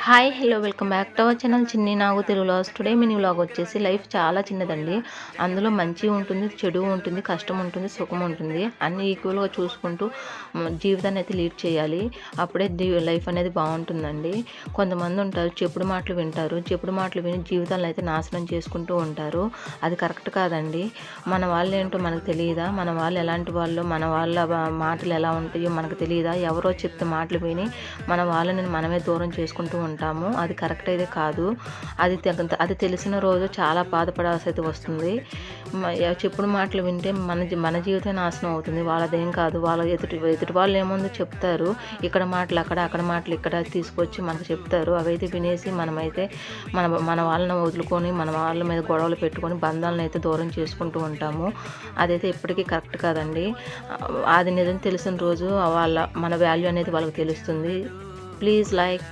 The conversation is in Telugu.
Hi hello welcome back to our channel Chinni Nagu Telugu vlogs. Today mini vlog వచ్చేసి లైఫ్ చాలా చిన్నదండి. అందులో మంచి ఉంటుంది, చెడు ఉంటుంది, కష్టం ఉంటుంది, సుఖం ఉంటుంది. అన్ని ఈక్వల్గా చూసుకుంటూ జీవితాన్ని అయితే లీడ్ చేయాలి. అప్పుడే లైఫ్ అనేది బాగుంటుందండి. కొంతమంది ఉంటారు చెప్పుడు మాటలు వింటారు, చెప్పుడు మాటలు విని జీవితాలను అయితే నాశనం చేసుకుంటూ ఉంటారు. అది కరెక్ట్ కాదండి. మన వాళ్ళు ఏంటో మనకు తెలియదా? మన వాళ్ళు ఎలాంటి వాళ్ళు, మన వాళ్ళ మాటలు ఎలా ఉంటాయో మనకు తెలియదా? ఎవరో చెప్తే మాటలు విని మన వాళ్ళని మనమే దూరం చేసుకుంటూ ఉంటాము. అది కరెక్ట్ అయితే కాదు. అది తెలిసిన రోజు చాలా బాధపడాల్సి అయితే వస్తుంది. చెప్పుడు మాటలు వింటే మన జీవితం నాశనం అవుతుంది. వాళ్ళదేం కాదు. వాళ్ళ ఎదుటి వాళ్ళు ఏముందో చెప్తారు. ఇక్కడ మాటలు అక్కడ మాటలు ఇక్కడ తీసుకొచ్చి మనకు చెప్తారు. అవైతే వినేసి మనమైతే మన వాళ్ళని వదులుకొని మన వాళ్ళ మీద గొడవలు పెట్టుకొని బంధాలను అయితే దూరం చేసుకుంటూ ఉంటాము. అదైతే ఎప్పటికీ కరెక్ట్ కాదండి. అది నిజం తెలిసిన రోజు మన వాల్యూ అనేది వాళ్ళకి తెలుస్తుంది. Please like